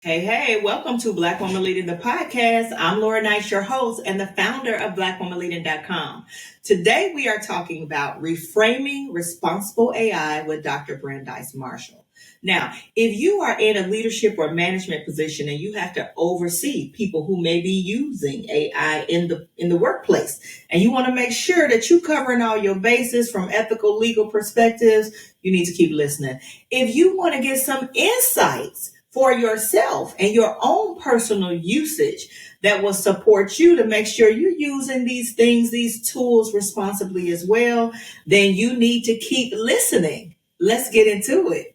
Hey, welcome to Black Woman Leading the podcast. I'm Laura Knight, your host and the founder of BlackWomanLeading.com. Today we are talking about reframing responsible AI with Dr. Brandeis Marshall. Now, if you are in a leadership or management position and you have to oversee people who may be using AI in the workplace, and you want to make sure that you're covering all your bases from ethical, legal perspectives, you need to keep listening. If you want to get some insights for yourself and your own personal usage that will support you to make sure you're using these things, these tools responsibly as well, then you need to keep listening. Let's get into it.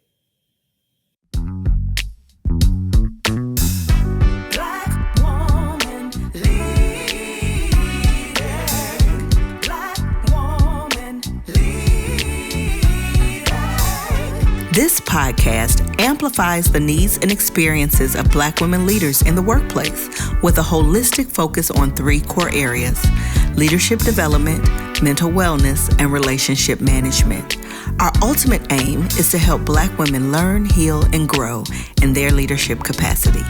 This podcast amplifies the needs and experiences of Black women leaders in the workplace with a holistic focus on three core areas: leadership development, mental wellness, and relationship management. Our ultimate aim is to help Black women learn, heal, and grow in their leadership capacity.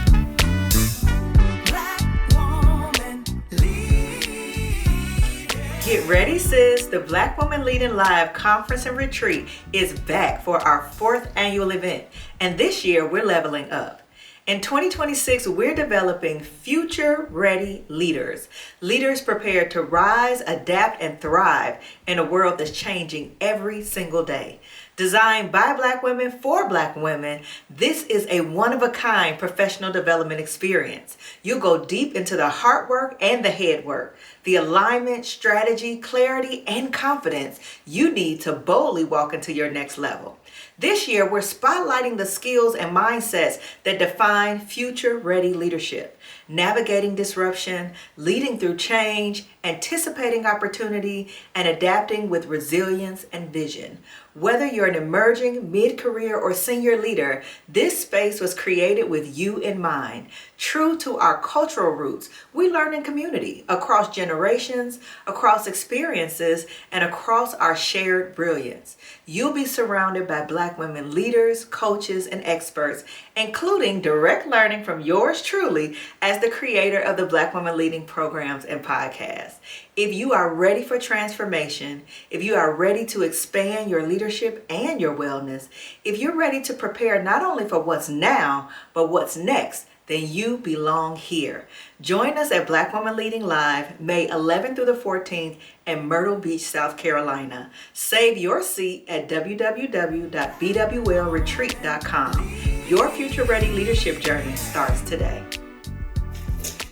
Get ready, sis. The Black Woman Leading Live Conference and Retreat is back for our 4th annual event. And this year, we're leveling up. In 2026, we're developing future-ready leaders. Leaders prepared to rise, adapt, and thrive in a world that's changing every single day. Designed by Black women for Black women, this is a one-of-a-kind professional development experience. You'll go deep into the heart work and the head work, the alignment, strategy, clarity, and confidence you need to boldly walk into your next level. This year, we're spotlighting the skills and mindsets that define future-ready leadership, navigating disruption, leading through change, anticipating opportunity, and adapting with resilience and vision. Whether you're an emerging, mid-career, or senior leader, this space was created with you in mind. True to our cultural roots, we learn in community, across generations, across experiences, and across our shared brilliance. You'll be surrounded by Black women leaders, coaches, and experts, including direct learning from yours truly as the creator of the Black Women Leading programs and podcasts. If you are ready for transformation, if you are ready to expand your leadership and your wellness, if you're ready to prepare not only for what's now, but what's next, then you belong here. Join us at Black Woman Leading Live, May 11th through the 14th in Myrtle Beach, South Carolina. Save your seat at www.bwlretreat.com. Your future-ready leadership journey starts today.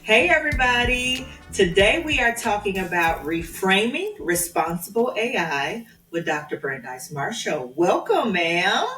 Hey, everybody. Today we are talking about reframing responsible AI with Dr. Brandeis Marshall. Welcome, ma'am.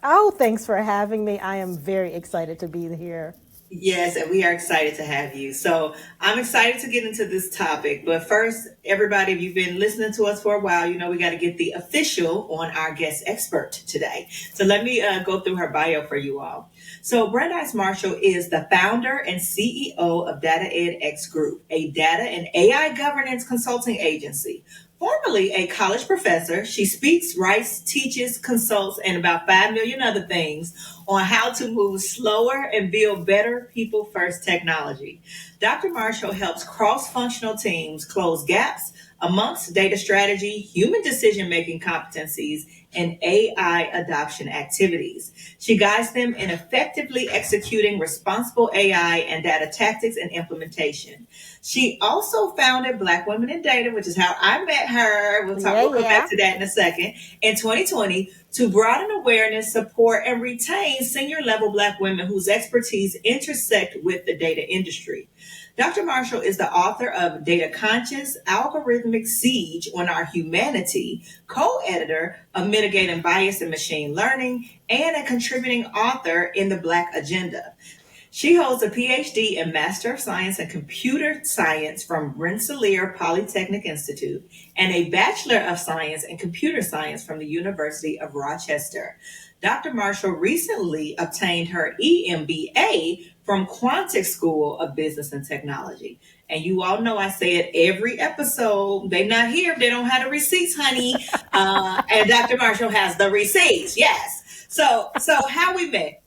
Oh, thanks for having me. I am very excited to be here. Yes, and we are excited to have you. So I'm excited to get into this topic. But first, everybody, if you've been listening to us for a while, you know we got to get the official on our guest expert today. So let me go through her bio for you all. So Brandeis Marshall is the founder and CEO of DataedX Group, a data and AI governance consulting agency. Formerly a college professor, she speaks, writes, teaches, consults, and about 5 million other things on how to move slower and build better people-first technology. Dr. Marshall helps cross-functional teams close gaps amongst data strategy, human decision-making competencies, and AI adoption activities. She guides them in effectively executing responsible AI and data tactics and implementation. She also founded Black Women in Data, which is how I met her. We'll come back to that in a second. In 2020, to broaden awareness, support, and retain senior level Black women whose expertise intersect with the data industry. Dr. Marshall is the author of Data Conscious, Algorithmic Siege on Our Humanity, co-editor of Mitigating Bias in Machine Learning, and a contributing author in the Black Agenda. She holds a PhD in Master of Science in Computer Science from Rensselaer Polytechnic Institute and a Bachelor of Science in Computer Science from the University of Rochester. Dr. Marshall recently obtained her EMBA from Quantic School of Business and Technology. And you all know I say it every episode. They're not here if they don't have the receipts, honey. And Dr. Marshall has the receipts, yes. So how we met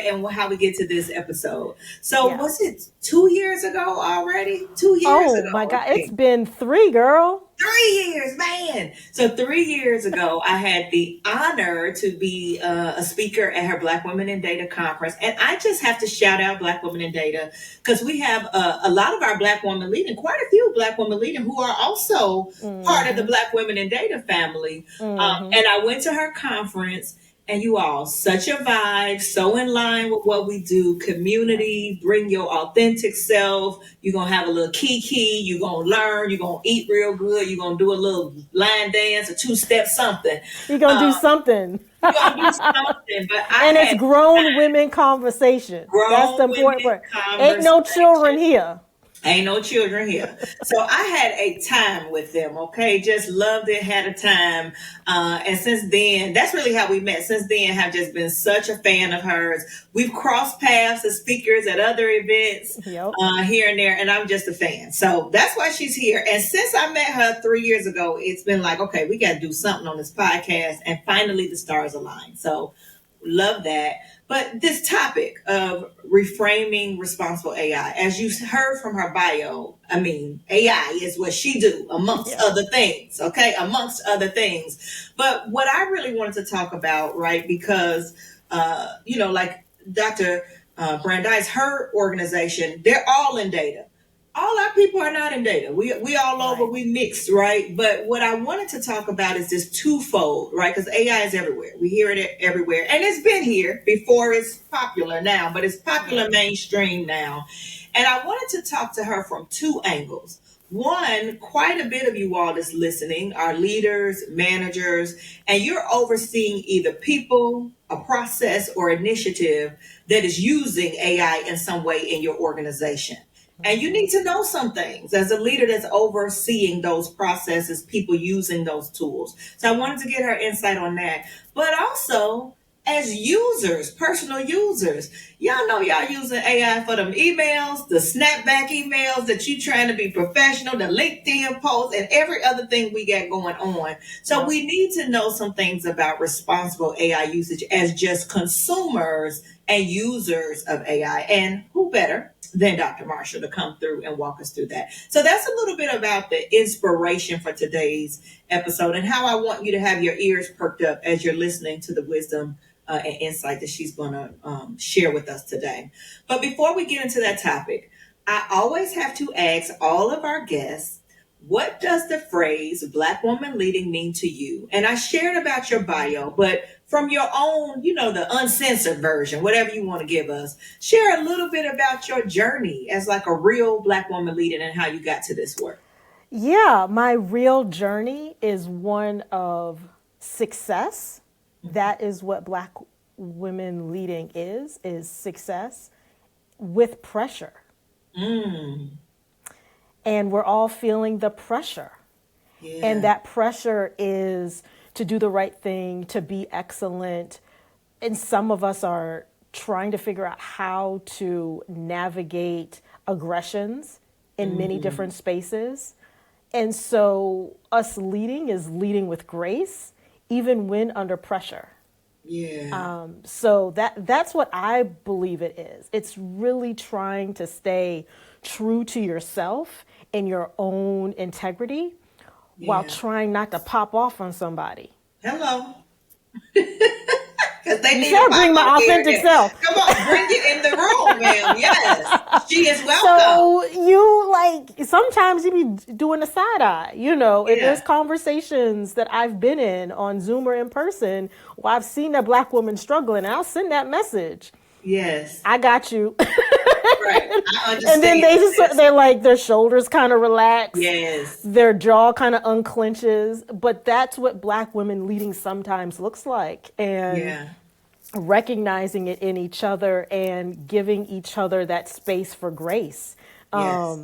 and how we get to this episode. So Yeah. was it 2 years ago already? 2 years Oh my ago, God, I it's think. been 3, girl. 3 years, man. So 3 years ago, I had the honor to be a speaker at her Black Women in Data conference. And I just have to shout out Black Women in Data because we have a lot of our Black women leading, quite a few Black women leading who are also part of the Mm-hmm. Black Women in Data family. Mm-hmm. And I went to her conference. And you all, such a vibe, so in line with what we do. Yeah. Community, bring your authentic self. You're going to have a little kiki. You're going to learn. You're going to eat real good. You're going to do a little line dance, a two-step something. You're going to do Um, something. you're going to do something. But I And it's had grown women conversation. That's grown the women important part. Ain't no children conversation. here. Ain't no children here. So I had a time with them, okay? Just loved it, had a time. And since then, that's really how we met. Since then, have just been such a fan of hers. We've crossed paths as speakers at other events Yep. here and there, and I'm just a fan. So that's why she's here. And since I met her 3 years ago, it's been like, okay, we got to do something on this podcast. And finally, the stars aligned. So love that. But this topic of reframing responsible AI, as you heard from her bio, I mean, AI is what she do amongst Yeah. other things, okay? Amongst other things. But what I really wanted to talk about, right, because, like Dr. Brandeis, her organization, they're all in data. All our people are not in data. We all over, Right. we mixed, right? But what I wanted to talk about is this twofold, right? Because AI is everywhere. We hear it everywhere. And it's been here before it's popular now, but it's popular Yeah. mainstream now. And I wanted to talk to her from two angles. One, quite a bit of you all that's listening are leaders, managers, and you're overseeing either people, a process, or initiative that is using AI in some way in your organization. And you need to know some things as a leader that's overseeing those processes, people using those tools. So I wanted to get her insight on that. But also, as users, personal users, y'all know y'all using AI for them emails, the snapback emails that you trying to be professional, the LinkedIn posts, and every other thing we got going on. So Yep. we need to know some things about responsible AI usage as just consumers and users of AI. And who better than Dr. Marshall to come through and walk us through that. So that's a little bit about the inspiration for today's episode and how I want you to have your ears perked up as you're listening to the wisdom and insight that she's going to share with us today. But before we get into that topic, I always have to ask all of our guests, what does the phrase Black woman leading mean to you? And I shared about your bio, but from your own, the uncensored version, whatever you want to give us, share a little bit about your journey as like a real Black woman leading and how you got to this work. Yeah, my real journey is one of success. That is what Black women leading is success with pressure. And we're all feeling the pressure. Yeah. And that pressure is to do the right thing, to be excellent. And some of us are trying to figure out how to navigate aggressions in many different spaces. And so us leading is leading with grace, even when under pressure. Yeah. So that's what I believe it is. It's really trying to stay true to yourself and your own integrity while Yeah. trying not to pop off on somebody. Hello. Because they You need said to bring pop my up here authentic and- self. Come on, bring it in the room, ma'am. Yes. She is welcome. So you sometimes you be doing a side eye, and Yeah. there's conversations that I've been in on Zoom or in person where I've seen a Black woman struggling and I'll send that message. Yes. I got you. Right. I understand. And then this. they're like, their shoulders kind of relax. Yes. Their jaw kind of unclenches. But that's what Black women leading sometimes looks like. And Yeah. recognizing it in each other and giving each other that space for grace. Yes.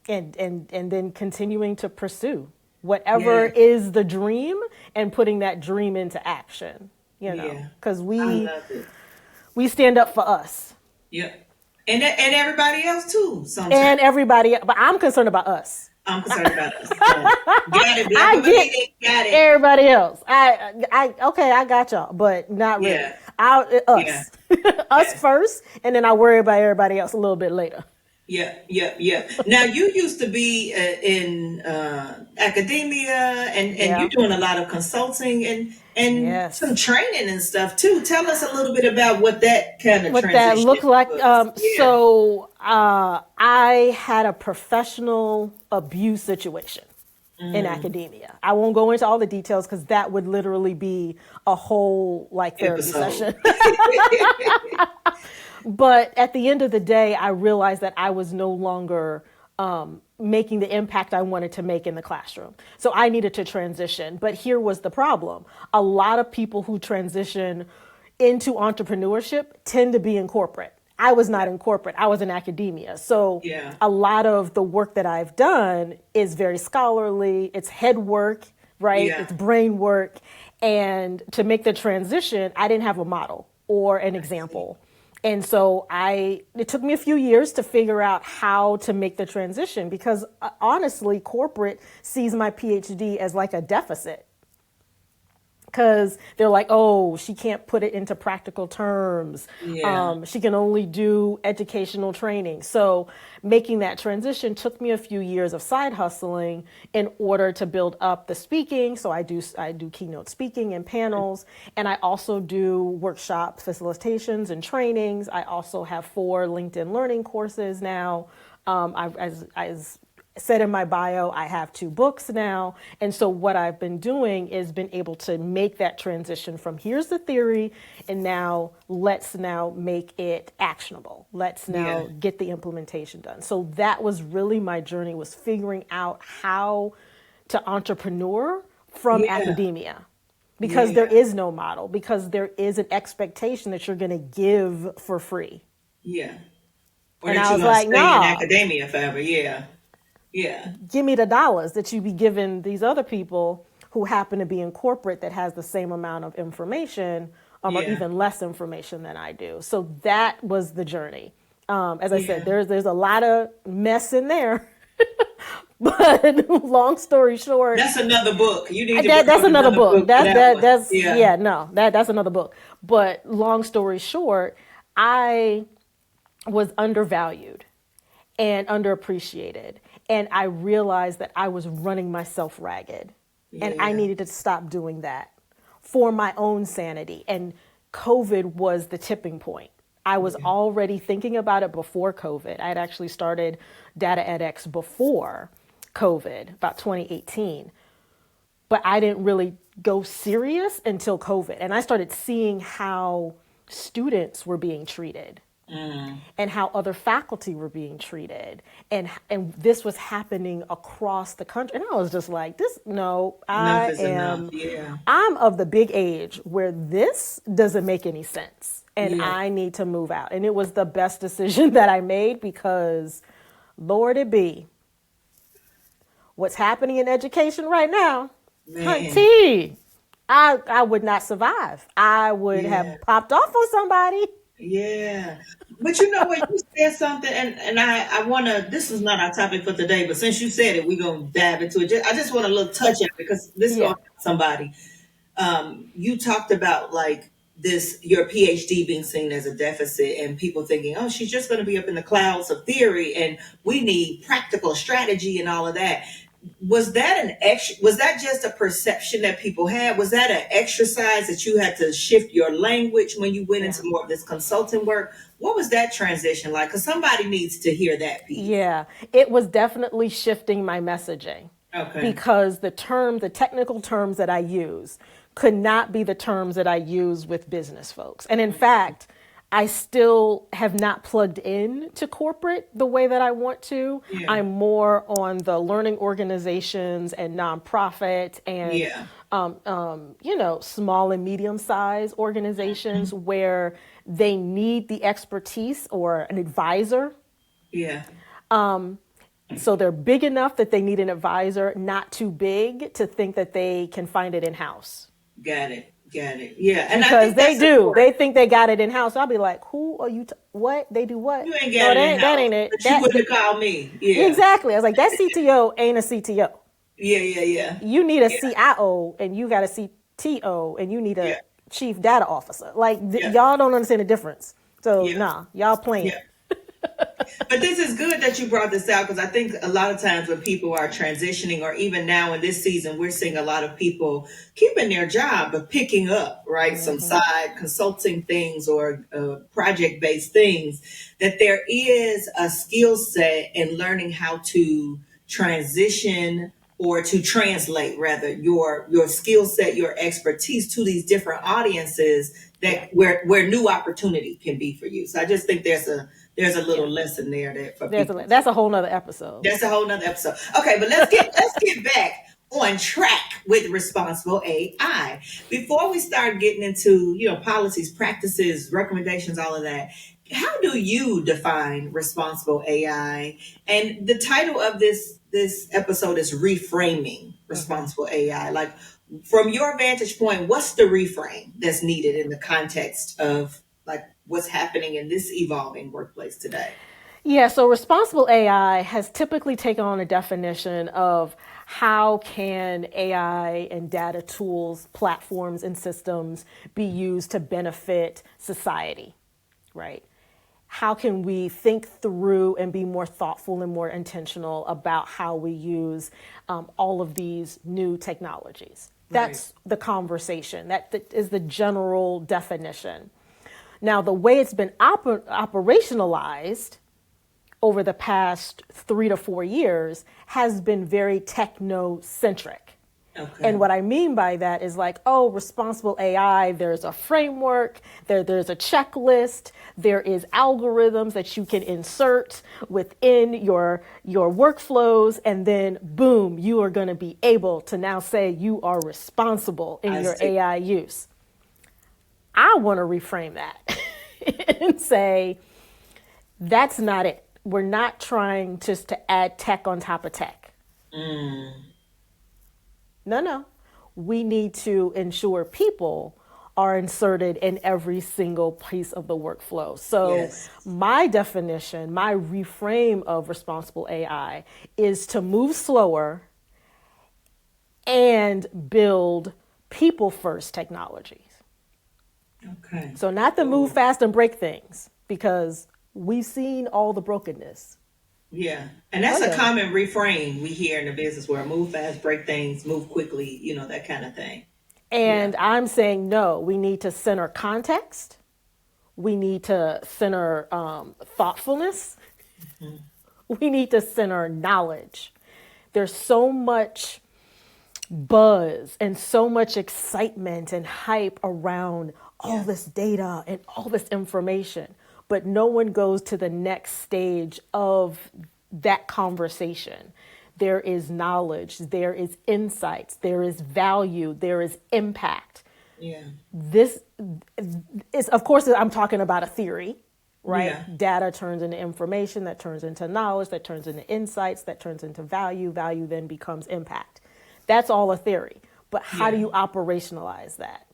And then continuing to pursue whatever Yeah. is the dream and putting that dream into action. Yeah. Because I we love it. stand up for us. Yeah. And everybody else too, sometimes. And everybody, but I'm concerned about us. I'm concerned about us. So, got it. Black I women get leading. Got it. everybody else. Okay, I got y'all, but not really. Yeah. Yeah. Us, us Yes. first, and then I worry about everybody else a little bit later. Yeah, yeah, yeah. Now you used to be in academia, and you're Yeah. doing a lot of consulting and some Yes. training and stuff too. Tell us a little bit about what that kind of What that transition looked like. was. Yeah. I had a professional abuse situation in academia. I won't go into all the details because that would literally be a whole like therapy Episode. session. But at the end of the day, I realized that I was no longer making the impact I wanted to make in the classroom. So I needed to transition. But here was the problem. A lot of people who transition into entrepreneurship tend to be in corporate. I was not in corporate, I was in academia. So Yeah. a lot of the work that I've done is very scholarly, it's head work, right? Yeah. It's brain work. And to make the transition, I didn't have a model or an I see. example. And so it took me a few years to figure out how to make the transition because honestly, corporate sees my PhD as like a deficit because they're like, oh, she can't put it into practical terms. Yeah. She can only do educational training. So making that transition took me a few years of side hustling in order to build up the speaking. So I do keynote speaking and panels, and I also do workshop facilitations and trainings. I also have 4 LinkedIn learning courses now. As said in my bio, I have 2 books now. And so what I've been doing is been able to make that transition from here's the theory and let's make it actionable. Let's Yeah. now get the implementation done. So that was really my journey, was figuring out how to entrepreneur from Yeah. academia. Because there Yeah. is no model, because there is an expectation that you're going to give for free. Yeah. Or And that I you're was gonna like, stay in nah, academia forever. Yeah. Yeah. give me the dollars that you be giving these other people who happen to be in corporate that has the same amount of information or Yeah. even less information than I do. So that was the journey. As I said, Yeah. there's a lot of mess in there, but long story short, That's another book. You need to that's record another another book. book for that one. That's Yeah. yeah, no, that's another book. But long story short, I was undervalued and underappreciated. And I realized that I was running myself ragged. And I Yeah. needed to stop doing that for my own sanity. And COVID was the tipping point. I was Yeah. already thinking about it before COVID. I had actually started DataedX before COVID, about 2018. But I didn't really go serious until COVID. And I started seeing how students were being treated and how other faculty were being treated, and this was happening across the country, and I was just like, this no, Enough is enough. Yeah. I'm of the big age where this doesn't make any sense and Yeah. I need to move out. And it was the best decision that I made because Lord it be what's happening in education right now, Man. hunty, I would not survive. I would Yeah. have popped off on somebody. Yeah. But you know what? You said something, and I want to, this is not our topic for today, but since you said it, we're going to dive into it. I just want to look, touch it because this is going Yeah. to help somebody. You talked about like this, your PhD being seen as a deficit and people thinking, oh, she's just going to be up in the clouds of theory and we need practical strategy and all of that. Was that was that just a perception that people had? Was that an exercise that you had to shift your language when you went Yeah. into more of this consulting work? What was that transition like? Because somebody needs to hear that piece. Yeah, it was definitely shifting my messaging Okay. because the technical terms that I use could not be the terms that I use with business folks. And in fact, I still have not plugged in to corporate the way that I want to. Yeah. I'm more on the learning organizations and nonprofit and Yeah. small and medium sized organizations where they need the expertise or an advisor. Yeah. So they're big enough that they need an advisor, not too big to think that they can find it in house. Got it. Got it. Yeah, and I because think they that's do. important. They think they got it in house. I'll be like, who are you? What they do? What? You ain't No, got that it in ain't that house, ain't it. but you wouldn't have called me. Yeah, Exactly. I was like, that CTO ain't a CTO. yeah, yeah, yeah, You need a yeah, CIO and you got a CTO and you need yeah, a chief data officer. Like yeah, y'all don't understand the difference. So yeah, nah, y'all playing. yeah. But this is good that you brought this out because I think a lot of times when people are transitioning, or even now in this season, we're seeing a lot of people keeping their job but picking up, right, some Mm-hmm. side consulting things or project based things. That there is a skill set in learning how to transition or to translate rather your skill set, your expertise to these different audiences Yeah. that where new opportunity can be for you. So I just think there's a little Yeah. lesson there that for people. That's a whole nother episode. That's a whole nother episode. Okay, but let's get back on track with responsible AI. Before we start getting into policies, practices, recommendations, all of that, how do you define responsible AI? And the title of this episode is reframing Mm-hmm. responsible AI. Like from your vantage point, what's the reframe that's needed in the context of like what's happening in this evolving workplace today? Yeah, so responsible AI has typically taken on a definition of how can AI and data tools, platforms, and systems be used to benefit society, right? How can we think through and be more thoughtful and more intentional about how we use all of these new technologies? Right. That's the conversation. That is the general definition. Now, the way it's been operationalized over the past 3 to 4 years has been very techno-centric. Okay. And what I mean by that is like, oh, responsible AI, there's a framework, there's a checklist, there is algorithms that you can insert within your workflows, and then boom, you are going to be able to now say you are responsible in I your see. AI use. I want to reframe that and say, that's not it. We're not trying just to add tech on top of tech. No. We need to ensure people are inserted in every single piece of the workflow. So Yes. my definition, my reframe of responsible AI is to move slower and build people first technologies. Okay. So not to move Cool. fast and break things, because we've seen all the brokenness. Yeah. And Oh that's a yeah. common refrain we hear in the business where move fast, break things, move quickly, that kind of thing. Yeah. And I'm saying no, we need to center context. We need to center thoughtfulness. We need to center knowledge. There's so much buzz and so much excitement and hype around all Yeah. this data and all this information, but no one goes to the next stage of that conversation. There is knowledge, there is insights, there is value, there is impact. Yeah. This is, of course, I'm talking about a theory, right? Yeah. Data turns into information, that turns into knowledge, that turns into insights, that turns into value. Value then becomes impact. That's all a theory. But how do Yeah. you operationalize that?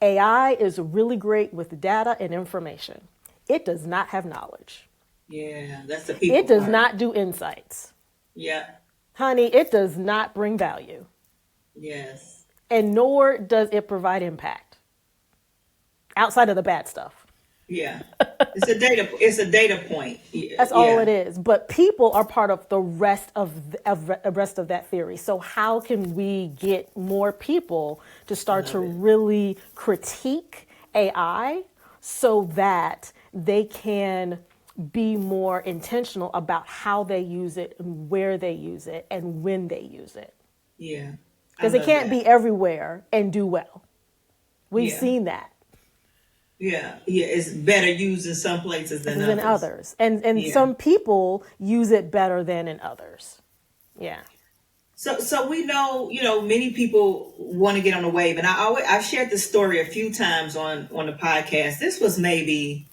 AI is really great with data and information. It does not have knowledge. Yeah. That's the It people does part. not do insights. Yeah. Honey, it does not bring value. Yes. And nor does it provide impact outside of the bad stuff. Yeah. It's a data point. That's all Yeah. it is. But people are part of the rest of that theory. So how can we get more people to start to Love it. really critique AI so that they can be more intentional about how they use it and where they use it and when they use it? Yeah. I Because it love can't that. be everywhere and do well. We've Yeah. seen that. Yeah. Yeah. It's better used in some places than Than others. others. And Yeah. some people use it better than in others. Yeah. So we know, many people want to get on the wave, and I've shared this story a few times on the podcast. This was maybe,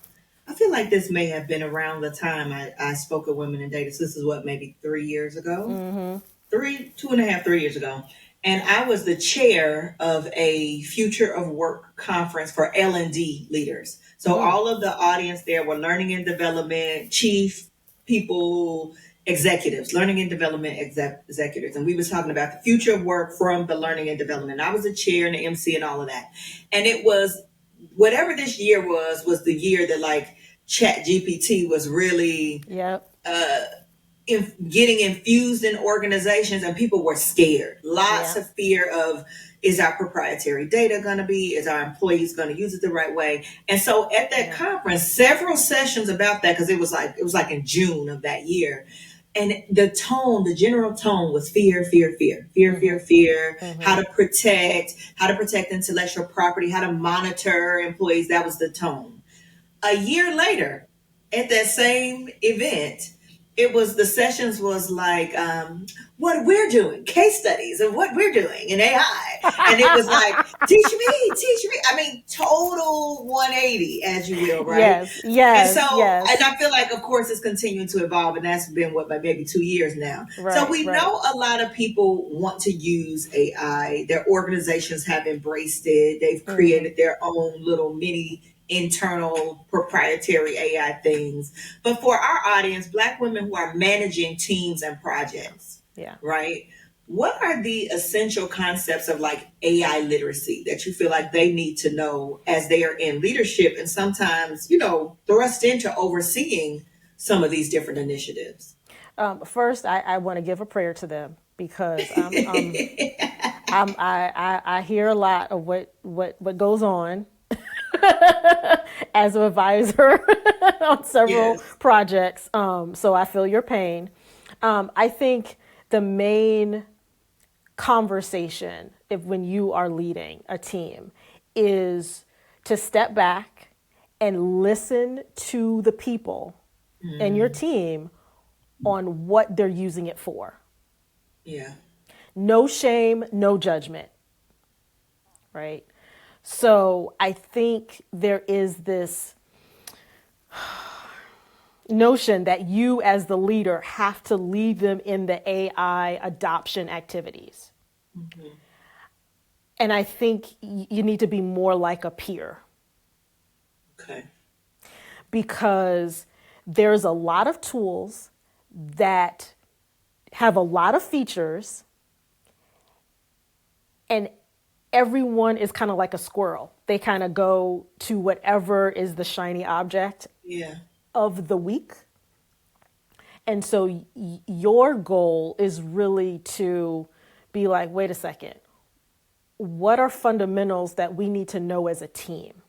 I feel like this may have been around the time I spoke with women in data. So this is what, maybe 3 years ago, 2.5, 3 years ago. and I was the chair of a future of work conference for L&D leaders. So all of the audience there were learning and development, chief people, executives, learning and development executives. And we was talking about the future of work from the learning and development. I was the chair and the MC and all of that. And it was whatever this year was the year that like Chat GPT was really Yep. getting infused in organizations, and people were scared. Lots Yeah. of fear of, is our proprietary data going to be, is our employees going to use it the right way? And so at that conference, several sessions about that, because it was like in June of that year. And the general tone was fear, how to protect intellectual property, how to monitor employees. That was the tone. A year later, at that same event, the sessions was like what we're doing, case studies of what we're doing in AI. And it was like, teach me. I mean, total 180, as you will, right? Yes. And I feel like, of course, it's continuing to evolve, and that's been maybe 2 years now. So we know a lot of people want to use AI. Their organizations have embraced it. They've created their own little mini internal proprietary AI things. But for our audience, Black women who are managing teams and projects, right? What are the essential concepts of like AI literacy that you feel like they need to know as they are in leadership and sometimes, thrust into overseeing some of these different initiatives? First, I want to give a prayer to them because I hear a lot of what goes on as an advisor on several projects. So I feel your pain. I think the main conversation, when you are leading a team, is to step back and listen to the people in your team on what they're using it for. Yeah. No shame, no judgment. Right? So I think there is this notion that you as the leader have to lead them in the AI adoption activities. And I think you need to be more like a peer. Okay. Because there's a lot of tools that have a lot of features, and everyone is kind of like a squirrel. They kind of go to whatever is the shiny object of the week. And so your goal is really to be like, wait a second, what are fundamentals that we need to know as a team?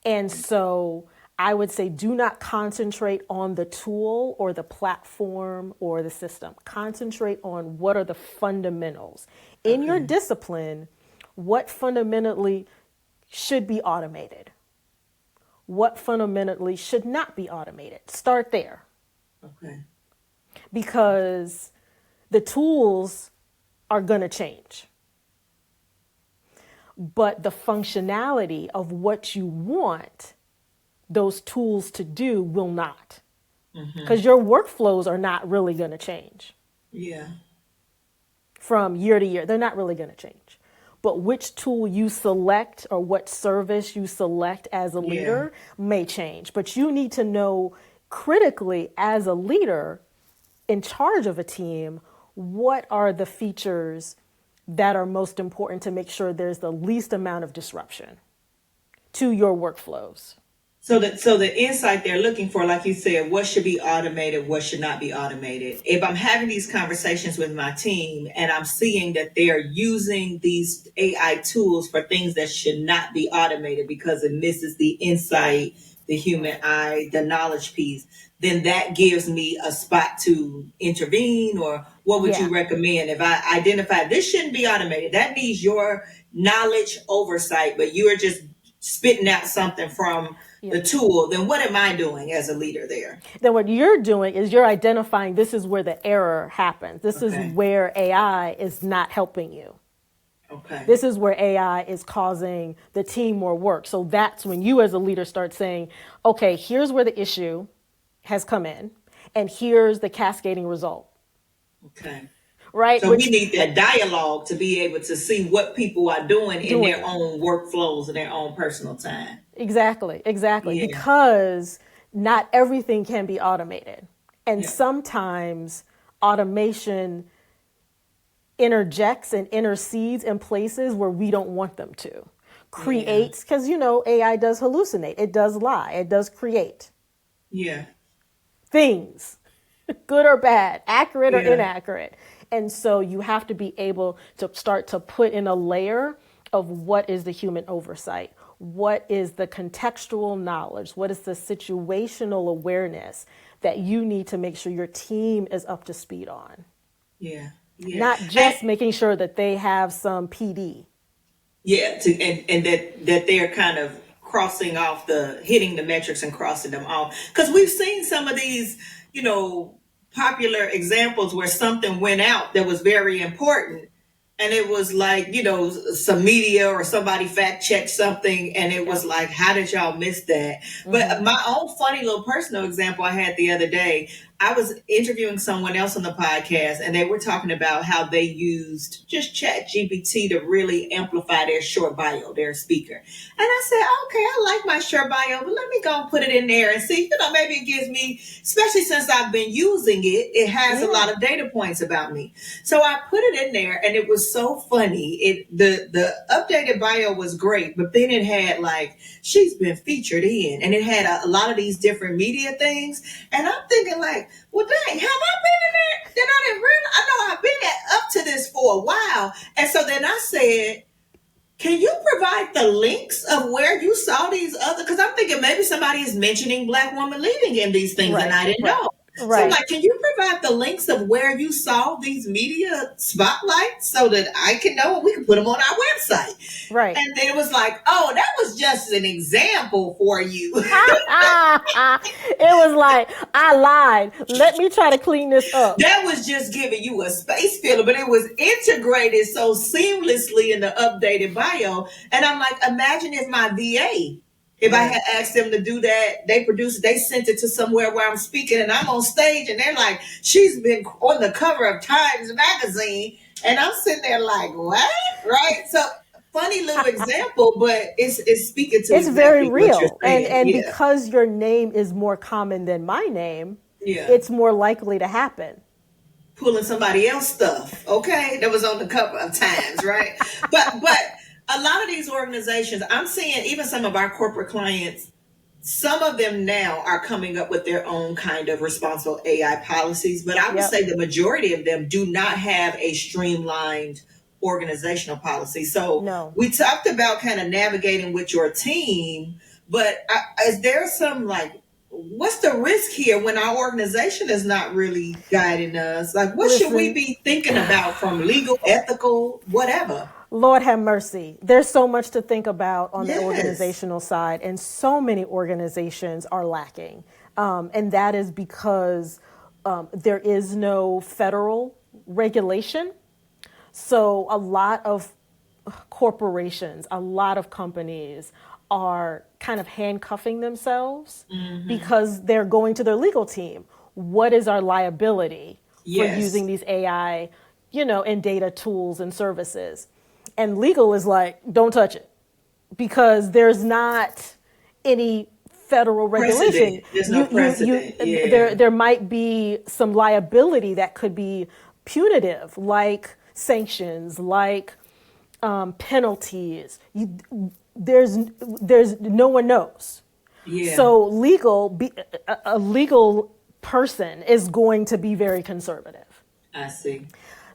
And so I would say do not concentrate on the tool or the platform or the system. Concentrate on what are the fundamentals. In your discipline, what fundamentally should be automated? What fundamentally should not be automated? Start there. Okay. Because the tools are going to change. But the functionality of what you want those tools to do will not. Because your workflows are not really going to change. Yeah. From year to year, they're not really going to change. But which tool you select or what service you select as a leader may change. But you need to know critically as a leader in charge of a team, what are the features that are most important to make sure there's the least amount of disruption to your workflows. So the insight they're looking for, like you said, what should be automated, what should not be automated. If I'm having these conversations with my team and I'm seeing that they are using these AI tools for things that should not be automated because it misses the insight, the human eye, the knowledge piece, then that gives me a spot to intervene. Or what would you recommend if I identify this shouldn't be automated? That needs your knowledge oversight, but you are just spitting out something from the tool. Then what am I doing as a leader there? Then what you're doing is you're identifying this is where the error happens. This is where AI is not helping you. Okay. This is where AI is causing the team more work. So that's when you as a leader start saying, okay, here's where the issue has come in, and here's the cascading result. Okay. right? So we Which need that dialogue to be able to see what people are doing in doing their it. own workflows and their own personal time. Exactly. Yeah. Because not everything can be automated. And Yeah. sometimes automation interjects and intercedes in places where we don't want them to. Yeah. Creates, because AI does hallucinate, it does lie, it does create Yeah. things, good or bad, accurate or Yeah. inaccurate. And so you have to be able to start to put in a layer of what is the human oversight, what is the contextual knowledge, what is the situational awareness that you need to make sure your team is up to speed on. Yeah. Yeah. Not And just making sure that they have some PD. yeah, and that they're kind of crossing off hitting the metrics and crossing them off. Because we've seen some of these, you know, popular examples where something went out that was very important, and it was like, some media or somebody fact checked something, and it was Yep. like, how did y'all miss that? But my own funny little personal example I had the other day, I was interviewing someone else on the podcast, and they were talking about how they used just Chat GPT to really amplify their short bio, their speaker. And I said, okay, I like my short bio, but let me go and put it in there and see, maybe it gives me, especially since I've been using it, it has a Yeah. lot of data points about me. So I put it in there, and it was so funny. The updated bio was great, but then it had like, she's been featured in, and it had a lot of these different media things. And I'm thinking like, well, dang, have I been in there? Then I didn't realize. I know I've been up to this for a while. And so then I said, can you provide the links of where you saw these other? Because I'm thinking maybe somebody is mentioning Black women leading in these things, and I didn't know. So I'm Right. like, can you provide the links of where you saw these media spotlights so that I can know and we can put them on our website? Right. And then it was like, oh, that was just an example for you. It was like, I lied. Let me try to clean this up. That was just giving you a space filler, but it was integrated so seamlessly in the updated bio. And I'm like, imagine if my VA, if I Right. had asked them to do that, they produced it, they sent it to somewhere where I'm speaking and I'm on stage and they're like, she's been on the cover of Times Magazine. And I'm sitting there like, what? Right? So funny little example, but it's speaking to It's very exactly what you're real. And saying. and Yeah. because your name is more common than my name, Yeah. it's more likely to happen. Pulling somebody else's stuff, okay, that was on the cover of Times, right? but a lot of these organizations, I'm seeing even some of our corporate clients, some of them now are coming up with their own kind of responsible AI policies, but I would Yep. say the majority of them do not have a streamlined organizational policy. So No. we talked about kind of navigating with your team, but is there some like, what's the risk here when our organization is not really guiding us? Like, what should we Listen, be thinking about from legal, ethical, whatever? Lord have mercy. There's so much to think about on the Yes. organizational side, and so many organizations are lacking. And that is because there is no federal regulation. So a lot of corporations, a lot of companies are kind of handcuffing themselves because they're going to their legal team. What is our liability for Yes. using these AI, and data tools and services? And legal is like, don't touch it because there's not any federal regulation. Precedent. There's no precedent. Yeah. There might be some liability that could be punitive, like sanctions, like penalties. There's no one knows. Yeah. So a legal person is going to be very conservative. I see.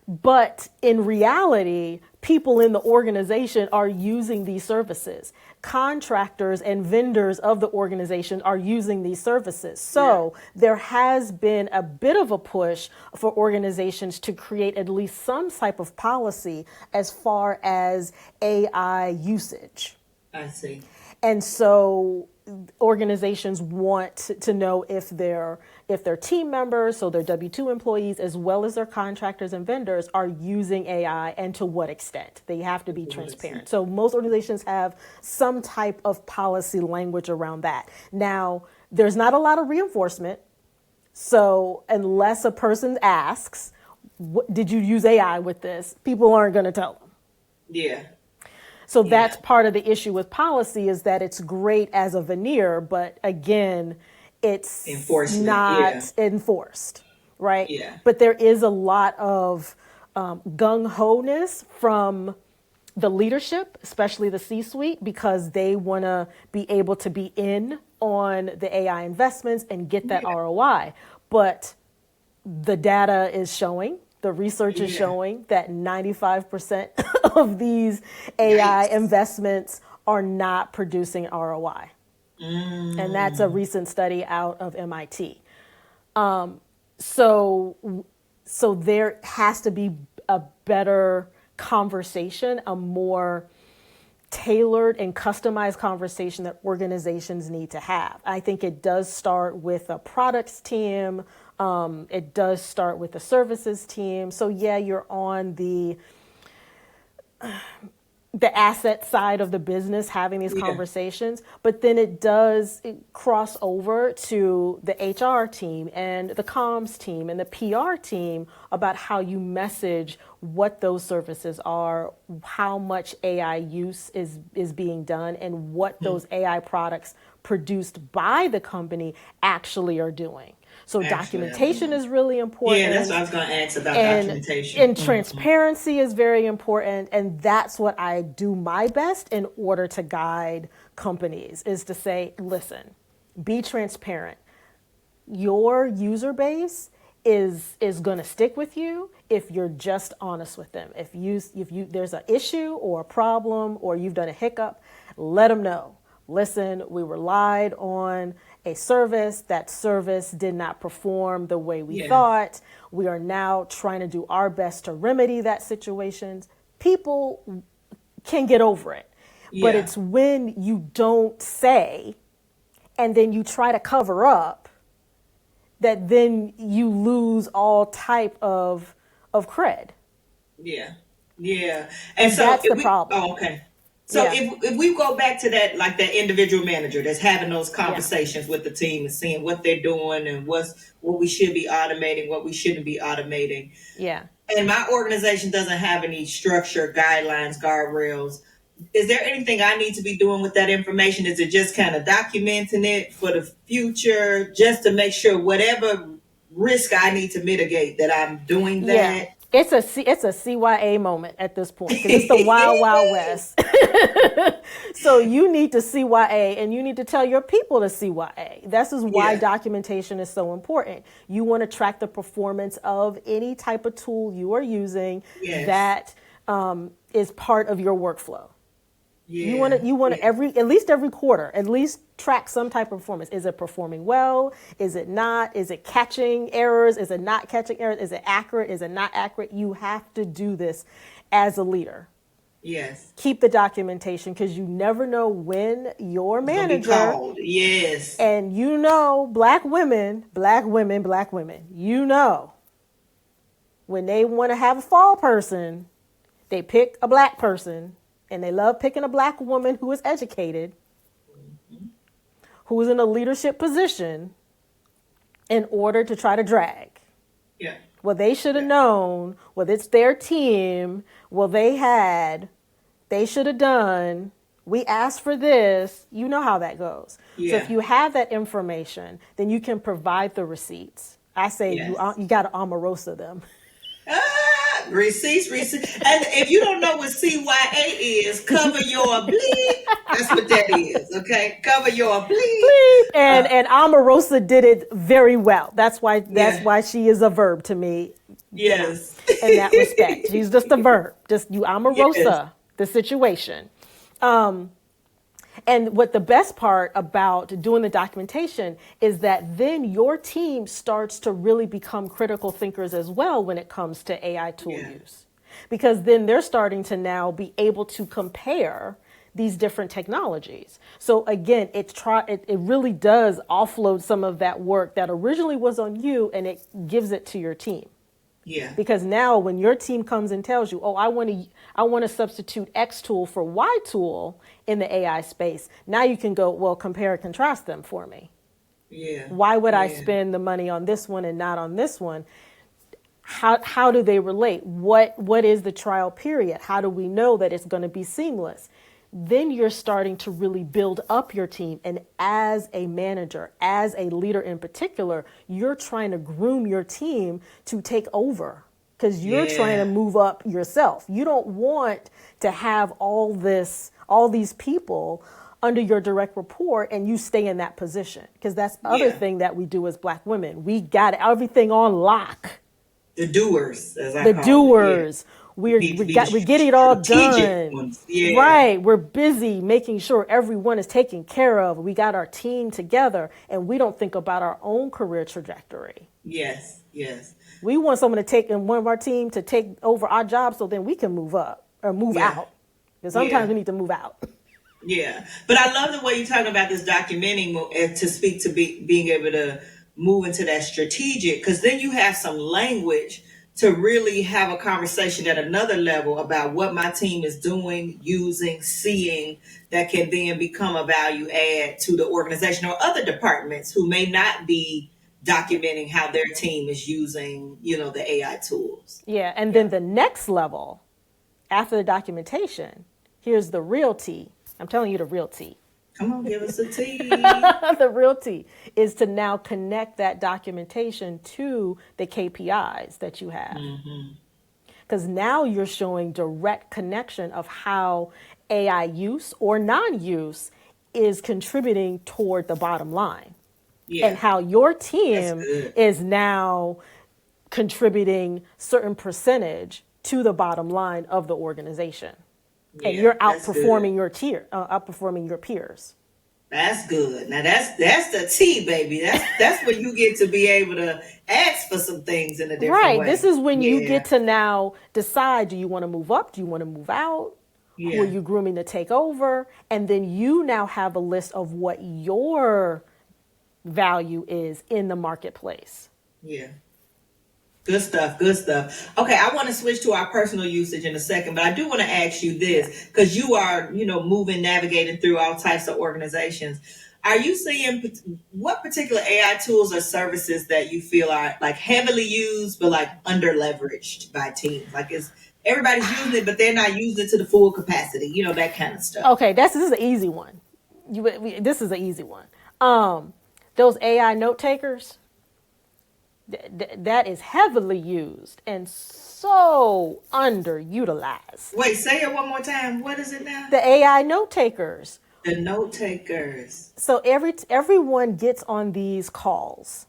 But in reality, people in the organization are using these services. Contractors and vendors of the organization are using these services. So there has been a bit of a push for organizations to create at least some type of policy as far as AI usage. I see. And so organizations want to know if their team members, so their W-2 employees, as well as their contractors and vendors, are using AI and to what extent. They have to be transparent. So most organizations have some type of policy language around that. Now, there's not a lot of reinforcement. So unless a person asks, did you use AI with this? People aren't going to tell them. Yeah. So that's part of the issue with policy, is that it's great as a veneer, but again, it's not enforced, right? Yeah. But there is a lot of gung-ho-ness from the leadership, especially the C-suite, because they want to be able to be in on the AI investments and get that ROI. But the data is showing, the research is showing that 95% of these AI investments are not producing ROI. And that's a recent study out of MIT. So there has to be a better conversation, a more tailored and customized conversation that organizations need to have. I think it does start with a products team. It does start with the services team. So yeah, you're on the asset side of the business having these conversations, but then it cross over to the HR team and the comms team and the PR team about how you message what those services are, how much AI use is being done, and what those AI products produced by the company actually are doing. So documentation is really important. Yeah, that's what I was going to ask about documentation. And transparency is very important. And that's what I do my best in order to guide companies, is to say, listen, be transparent. Your user base is going to stick with you if you're just honest with them. If there's an issue or a problem or you've done a hiccup, let them know. Listen, we relied on a service. That service did not perform the way we thought. We are now trying to do our best to remedy that situation. People can get over it. But it's when you don't say and then you try to cover up that then you lose all type of cred. Yeah. Yeah. And so that's the problem. Oh, okay. So if we go back to that, like that individual manager that's having those conversations with the team and seeing what they're doing and what we should be automating, what we shouldn't be automating. Yeah. And my organization doesn't have any structure, guidelines, guardrails. Is there anything I need to be doing with that information? Is it just kind of documenting it for the future, just to make sure whatever risk I need to mitigate that I'm doing that? Yeah. It's a CYA moment at this point, because it's the wild, wild west. So you need to CYA, and you need to tell your people to CYA. This is why documentation is so important. You want to track the performance of any type of tool you are using that is part of your workflow. You want to at least every quarter, at least track some type of performance. Is it performing well? Is it not? Is it catching errors? Is it not catching errors? Is it accurate? Is it not accurate? You have to do this as a leader. Yes. Keep the documentation, because you never know when your manager, and black women, when they want to have a fall person, they pick a black person. And they love picking a black woman who is educated, who is in a leadership position, in order to try to drag. Yeah. Well, they should have known. Well, it's their team. Well, they should have done. We asked for this. You know how that goes. Yeah. So if you have that information, then you can provide the receipts. I say you got to Omarosa them. Receipts. And if you don't know what CYA is, cover your bleep. That's what that is, okay? Cover your bleep. And Omarosa did it very well. That's why she is a verb to me. Yes. In that respect. She's just a verb. Just you Omarosa the situation. And what the best part about doing the documentation is that then your team starts to really become critical thinkers as well when it comes to AI tool use. Because then they're starting to now be able to compare these different technologies. So again, it really does offload some of that work that originally was on you, and it gives it to your team. Yeah. Because now when your team comes and tells you, oh, I want to substitute X tool for Y tool in the AI space, now you can go, well, compare and contrast them for me. Yeah. Why would I spend the money on this one and not on this one? How do they relate? What is the trial period? How do we know that it's going to be seamless? Then you're starting to really build up your team. And as a manager, as a leader in particular, you're trying to groom your team to take over because you're trying to move up yourself. You don't want to have all these people under your direct report and you stay in that position, because that's the other thing that we do as Black women. We got everything on lock. The doers, as I The call doers. Them. We're getting it all done. Yeah. Right. We're busy making sure everyone is taken care of. We got our team together and we don't think about our own career trajectory. Yes. We want someone to take in one of our team to take over our job so then we can move up or move out. Because sometimes we need to move out. Yeah. But I love the way you're talking about this documenting to speak to being able to move into that strategic, because then you have some language to really have a conversation at another level about what my team is doing, using, seeing, that can then become a value add to the organization or other departments who may not be documenting how their team is using, the AI tools. Yeah. And then the next level after the documentation, here's the real tea. I'm telling you the real tea. Come on, give us a tea. The real tea is to now connect that documentation to the KPIs that you have. Because now you're showing direct connection of how AI use or non-use is contributing toward the bottom line. And how your team is now contributing certain percentage to the bottom line of the organization. And you're outperforming outperforming your peers. That's good. Now that's the tea, baby. That's when you get to be able to ask for some things in a different way. Right. This is when you get to now decide, do you want to move up? Do you want to move out? Who are you grooming to take over? And then you now have a list of what your value is in the marketplace. Yeah. Good stuff. Okay, I want to switch to our personal usage in a second, but I do want to ask you this, because you are, navigating through all types of organizations. Are you seeing what particular AI tools or services that you feel are like heavily used, but like under leveraged by teams? Like, is everybody's using it, but they're not using it to the full capacity, that kind of stuff. Okay, this is an easy one. This is an easy one. Those AI note takers. That is heavily used and so underutilized. Wait, say it one more time. What is it now? The AI note takers. The note takers. So everyone gets on these calls.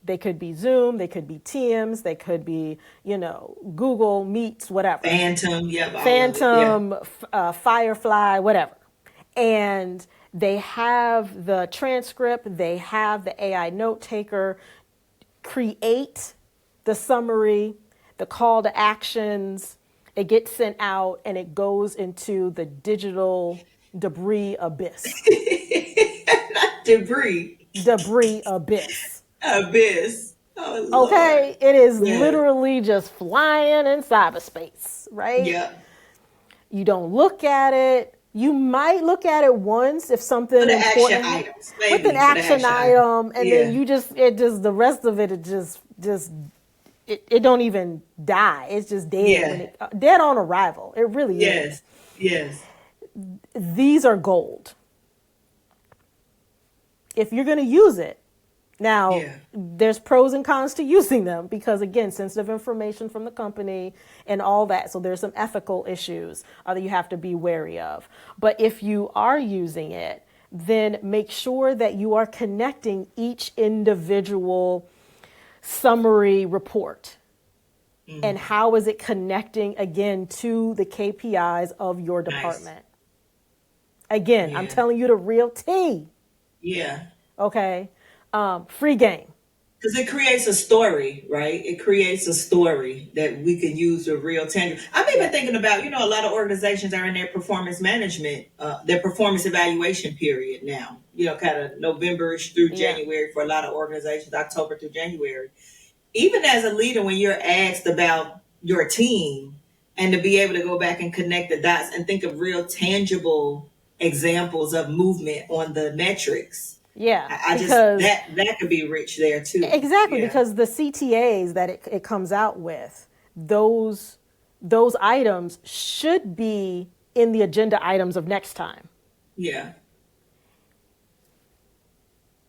They could be Zoom, they could be Teams, they could be, Google Meets, whatever. Phantom, Firefly, whatever. And they have the transcript, they have the AI note taker create the summary, the call to actions. It gets sent out and it goes into the digital debris abyss. Not debris. Debris abyss. Abyss. Oh, Lord. Okay, it is literally just flying in cyberspace, right? Yeah. You don't look at it. You might look at it once if something important with an action item, and then the rest of it it don't even die. It's just dead. Dead on arrival. It really is. Yes. These are gold. If you're going to use it, now, there's pros and cons to using them because, again, sensitive information from the company and all that. So there's some ethical issues that you have to be wary of. But if you are using it, then make sure that you are connecting each individual summary report. And how is it connecting, again, to the KPIs of your department? Again, I'm telling you the real tea. Yeah. Okay. Free game. Because it creates a story, right? It creates a story that we can use the real tangible. I'm even thinking about, a lot of organizations are in their performance management, their performance evaluation period now, kind of November-ish through January for a lot of organizations, October through January. Even as a leader, when you're asked about your team and to be able to go back and connect the dots and think of real tangible examples of movement on the metrics, Yeah, I just because that could be rich there too. exactly, Yeah, because the CTAs that it comes out with, those items should be in the agenda items of next time. yeah,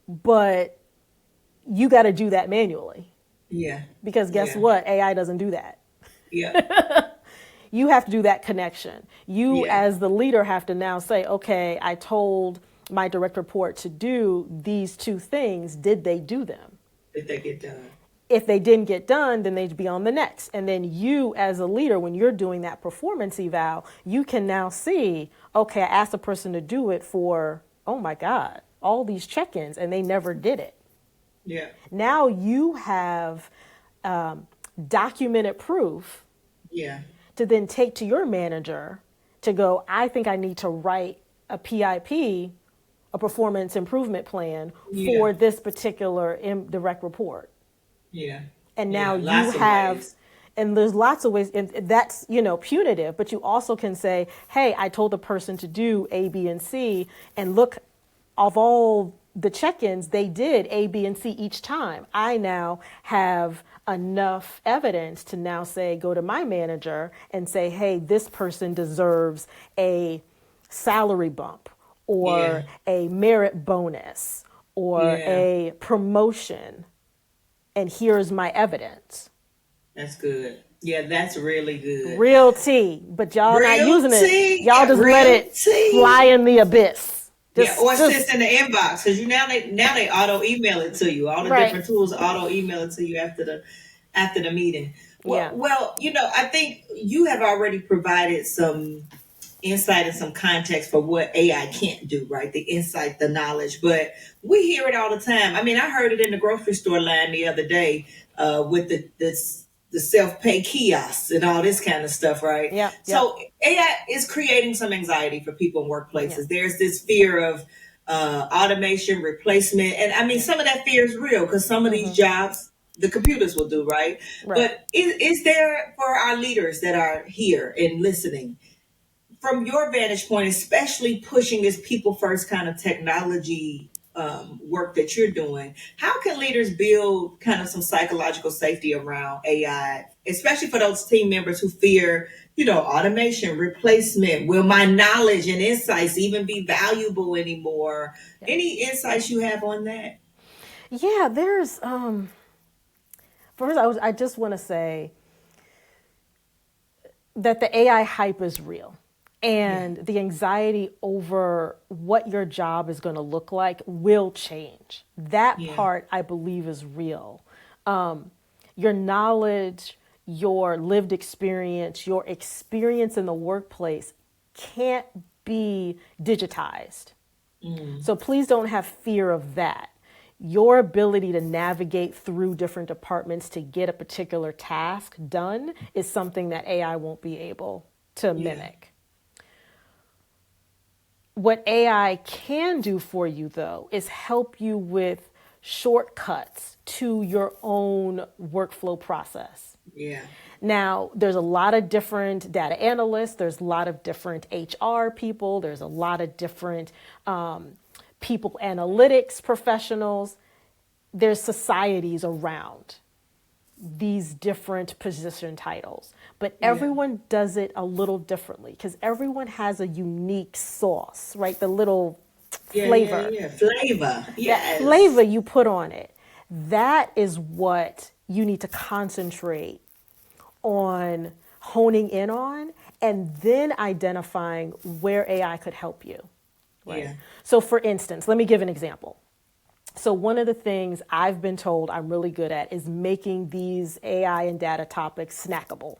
But you got to do that manually, yeah, because guess yeah, what? AI doesn't do that. yeah, You have to do that connection. You, yeah. as the leader, have to now say, okay, I told my direct report to do these two things. Did they do them? Did they get done? If they didn't get done, then they'd be on the next. And then you, as a leader, when you're doing that performance eval, you can now see, okay, I asked a person to do it for, oh my God, all these check-ins, and they never did it. Yeah, Now you have documented proof yeah, to then take to your manager to go, I think I need to write a PIP, a performance improvement plan yeah, for this particular direct report. yeah, And now yeah. you Lots of have, ways. and there's lots of ways, and that's, punitive, but you also can say, hey, I told the person to do A, B, and C, and look, of all the check-ins, they did A, B, and C each time. I now have enough evidence to now say, go to my manager and say, hey, this person deserves a salary bump Yeah, or a merit bonus or yeah. a promotion, and here's my evidence. That's good. Yeah, that's really good. Real tea, but y'all not Real using it. tea. Y'all Yeah, just let real it fly tea. in the abyss. Yeah, or it Just sits in the inbox because now they auto email it to you. All the right. different tools auto email it to you after the meeting. Yeah. Well, I think you have already provided some insight and some context for what AI can't do, right? The insight, the knowledge, but we hear it all the time. I mean, I heard it in the grocery store line the other day with the self-pay kiosks and all this kind of stuff, right? Yep. Yep. So AI is creating some anxiety for people in Yeah. workplaces. There's this fear of automation, replacement, and I mean, Yeah. some of that fear is real because some of these jobs the computers will do, right? Right. But is there for our leaders that are here and listening? From your vantage point, especially pushing this people first kind of technology work that you're doing, how can leaders build kind of some psychological safety around AI, especially for those team members who fear, automation, replacement? Will my knowledge and insights even be valuable anymore? Yeah. Any insights you have on that? Yeah. There's first I just want to say that the AI hype is real. Yeah, And the anxiety over what your job is going to look like will change. That yeah, part, I believe, is real. Your knowledge, your lived experience, your experience in the workplace can't be digitized. So please don't have fear of that. Your ability to navigate through different departments to get a particular task done is something that AI won't be able to yeah, mimic. What AI can do for you, though, is help you with shortcuts to your own workflow process. yeah, Now, there's a lot of different data analysts, there's a lot of different HR people, there's a lot of different people analytics professionals. There's societies around these different position titles, but yeah. everyone does it a little differently because everyone has a unique sauce, right? The little Yeah, yeah, flavor, yeah. Flavor. that Yes. flavor you put on it, that is what you need to concentrate on honing in on, and then identifying where AI could help you, right? Yeah. So for instance, let me give an example. So one of the things I've been told I'm really good at is making these AI and data topics snackable.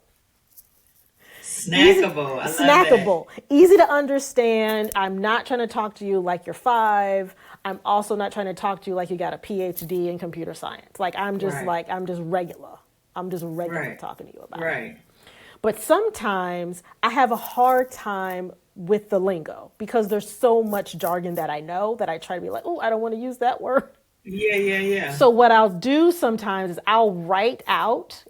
Easy, Snackable. I love that. snackable, easy to understand. I'm not trying to talk to you like you're five. I'm also not trying to talk to you like you got a PhD in computer science. Right. I'm just regular. I'm just regular Right. talking to you about it. Right. But sometimes I have a hard time with the lingo because there's so much jargon that I know that I try to be like, oh, I don't want to use that word. Yeah, yeah, yeah. So what I'll do sometimes is I'll write out.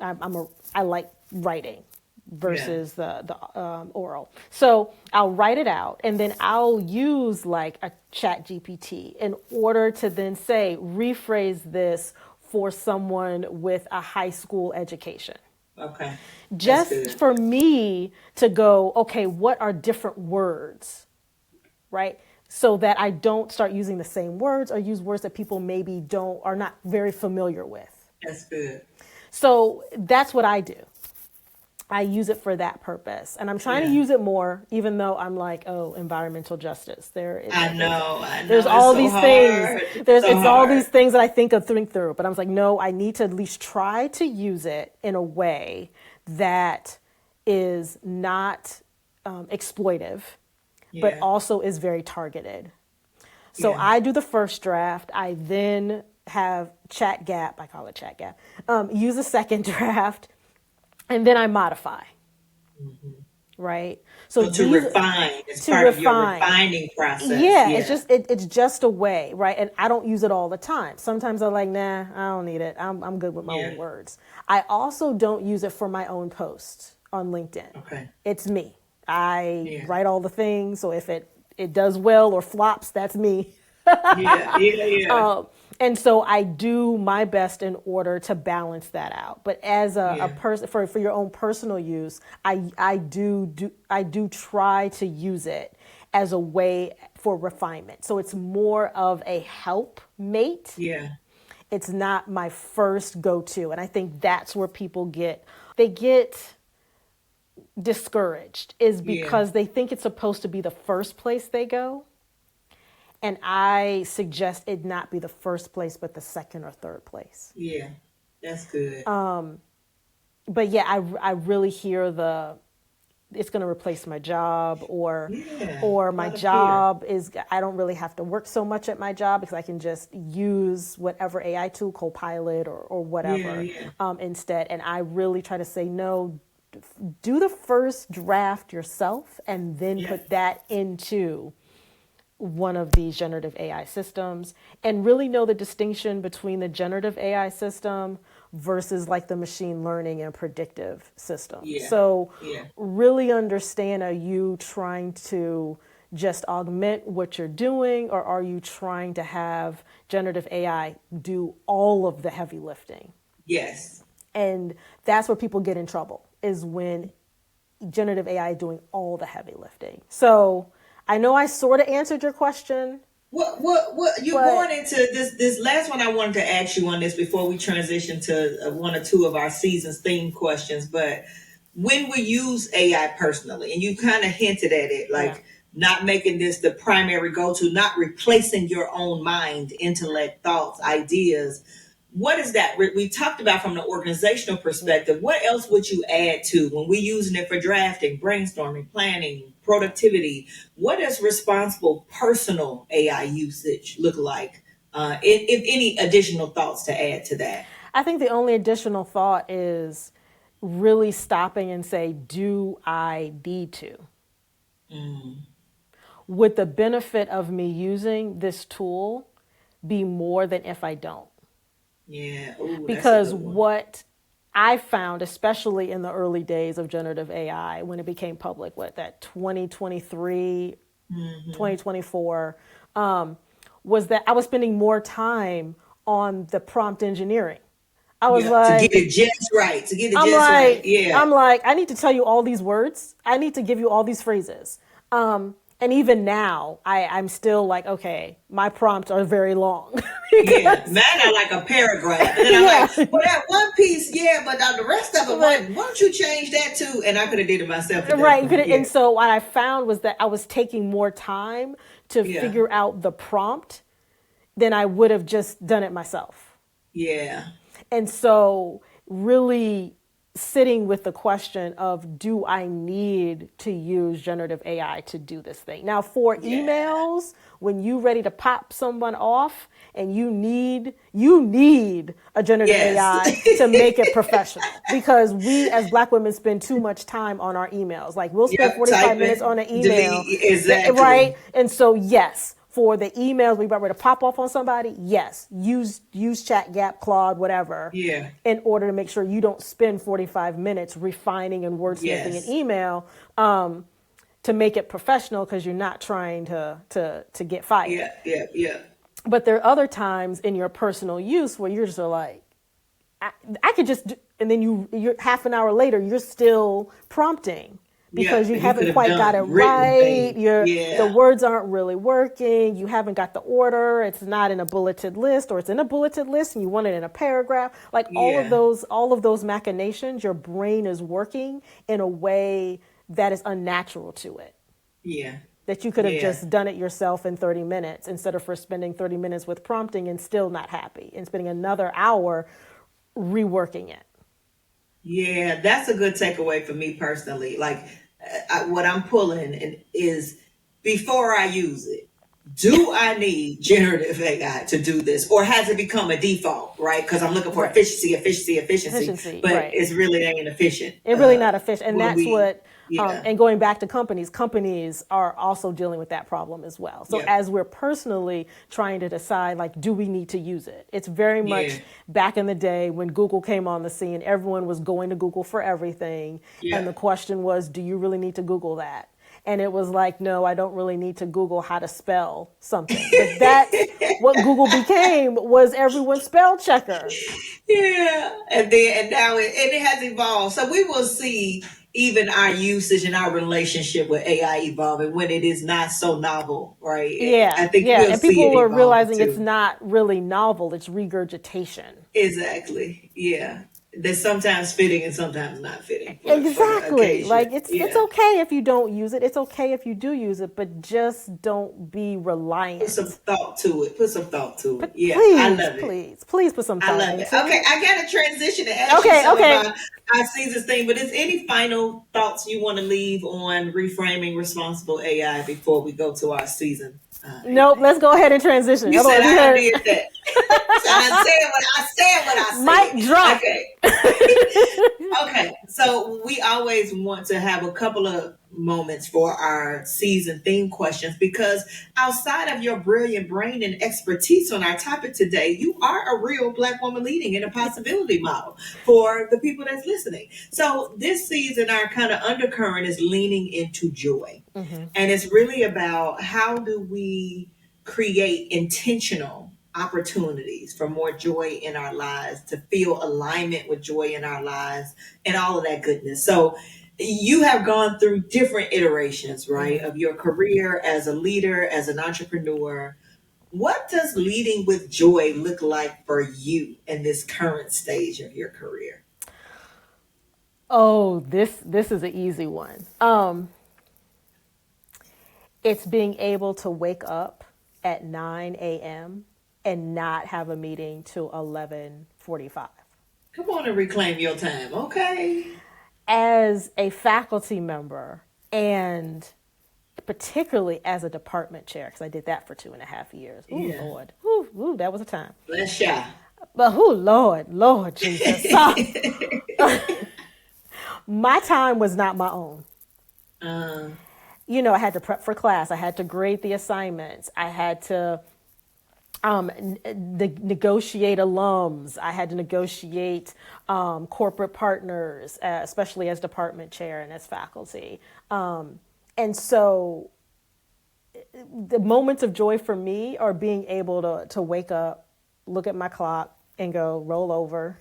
I like writing. versus the oral. So I'll write it out, and then I'll use like a chat GPT in order to then say, rephrase this for someone with a high school education. Okay. Just for me to go, okay, what are different words, right? So that I don't start using the same words or use words that people maybe are not very familiar with. That's good. So that's what I do. I use it for that purpose. And I'm trying to use it more, even though I'm like, oh, environmental justice. I know. There's all these things. It's all these things that I think through. But I was like, no, I need to at least try to use it in a way that is not exploitive, but also is very targeted. So I do the first draft. I then have ChatGap. I call it ChatGap. Use a second draft. And then I modify, right? So to refine, it's part of your refining process. Yeah, it's just a way, right? And I don't use it all the time. Sometimes I'm like, nah, I don't need it. I'm good with my own words. I also don't use it for my own posts on LinkedIn. Okay, it's me. I write all the things. So if it does well or flops, that's me. And so I do my best in order to balance that out. But as a person, for your own personal use, I do try to use it as a way for refinement. So it's more of a help mate. Yeah. It's not my first go-to. And I think that's where people get discouraged, is because they think it's supposed to be the first place they go. And I suggest it not be the first place, but the second or third place. Yeah, that's good. But yeah, I really hear it's going to replace my job, or my job I don't really have to work so much at my job because I can just use whatever AI tool, Copilot or whatever instead. And I really try to say, no, do the first draft yourself and then put that into one of these generative AI systems, and really know the distinction between the generative AI system versus like the machine learning and predictive system. So really understand, are you trying to just augment what you're doing, or are you trying to have generative AI do all of the heavy lifting? Yes. And that's where people get in trouble, is when generative AI is doing all the heavy lifting. So I know I sort of answered your question. What you're going into this last one. I wanted to ask you on this before we transition to one or two of our season's theme questions. But when we use AI personally, and you kind of hinted at it, like not making this the primary go-to, not replacing your own mind, intellect, thoughts, ideas. What is that? We talked about from the organizational perspective. What else would you add to when we're using it for drafting, brainstorming, planning, productivity? What does responsible personal AI usage look like? If any additional thoughts to add to that? I think the only additional thought is really stopping and say, do I need to? Would the benefit of me using this tool be more than if I don't? Yeah. Ooh, because what I found, especially in the early days of generative AI, when it became public, 2023, 2024, was that I was spending more time on the prompt engineering. I was like, to get it just right, right. Yeah. I'm like, I need to tell you all these words. I need to give you all these phrases. And even now, I'm still like, okay, my prompts are very long. Mine are like a paragraph. And then I'm like, well, that one piece, but the rest of it, why don't you change that too? And I could have did it myself. Right. And so what I found was that I was taking more time to figure out the prompt than I would have just done it myself. Yeah. And so really sitting with the question of, do I need to use generative AI to do this thing? Now, for emails, when you're ready to pop someone off and you need a generative AI to make it professional, because we as Black women spend too much time on our emails. Like we'll spend 45 minutes on an email. Delete, exactly. Right? And so, yes, For the emails we about ready to pop off on somebody, yes, use Chat Gap, Claude, whatever, Yeah. in order to make sure you don't spend 45 minutes refining and wordsmithing an Yes. email to make it professional because you're not trying to get fired. Yeah. Yeah. Yeah. But there are other times in your personal use where you're just like, I could just, and then you're half an hour later, you're still prompting because Yeah. you You could haven't have quite got it done written right. things. The Yeah. words aren't really working. You haven't got the order. It's not in a bulleted list, or it's in a bulleted list and you want it in a paragraph. Like Yeah. all of those machinations, your brain is working in a way that is unnatural to it. Yeah. That you could have Yeah. just done it yourself in 30 minutes instead of for spending 30 minutes with prompting and still not happy and spending another hour reworking it. Yeah, that's a good takeaway for me personally. Like, what I'm pulling is before I use it, do I need generative AI to do this, or has it become a default? Right? Because I'm looking for Right. efficiency, but Right. it's really ain't efficient. It really not efficient. And When that's we, what, yeah, and going back to companies are also dealing with that problem as well. So yeah, as we're personally trying to decide, like, do we need to use it? It's very yeah, much back in the day when Google came on the scene, everyone was going to Google for everything. And yeah. the question was, do you really need to Google that? And it was like, no, I don't really need to Google how to spell something. But that's what Google became, was everyone's spell checker. Yeah, and now it has evolved. So we will see even our usage and our relationship with AI evolving when it is not so novel, right? I Yeah, think yeah. we'll And see it people are evolving realizing it's too. not really novel, it's regurgitation. Exactly. Yeah. They're sometimes fitting and sometimes not fitting for the Exactly. occasion. Like it's Yeah. okay if you don't use it. It's okay if you do use it, but just don't be Put some reliant. thought to it. Put some thought to it. But Yeah. I please, love it. please, please put some I thought love it. into Okay, it. I got to transition to ask you Okay, some of okay. our seasons thing, but is any final thoughts you want to leave on reframing responsible AI before we go to our season? Nope, let's go ahead and transition. You said Otherwise, we I heard did that. So I said what I mic drop. Okay. Okay. So we always want to have a couple of moments for our season theme questions because outside of your brilliant brain and expertise on our topic today, you are a real Black woman leading in a possibility model for the people that's listening. So this season, our kind of undercurrent is leaning into joy. And it's really about how do we create intentional opportunities for more joy in our lives, to feel alignment with joy in our lives, and all of that goodness. So, you have gone through different iterations, right, of your career as a leader, as an entrepreneur. What does leading with joy look like for you in this current stage of your career? Oh, this is an easy one. It's being able to wake up at 9 a.m. and not have a meeting till 11:45. Come on and reclaim your time, okay? As a faculty member and particularly as a department chair, because I did that for 2.5 years. Ooh, Yeah. Lord. Ooh, that was a time. Let's share. But Lord Jesus. My time was not my own. Uh, I had to prep for class. I had to grade the assignments. I had to negotiate alums. I had to negotiate corporate partners, especially as department chair and as faculty. And so the moments of joy for me are being able to wake up, look at my clock, and go roll over.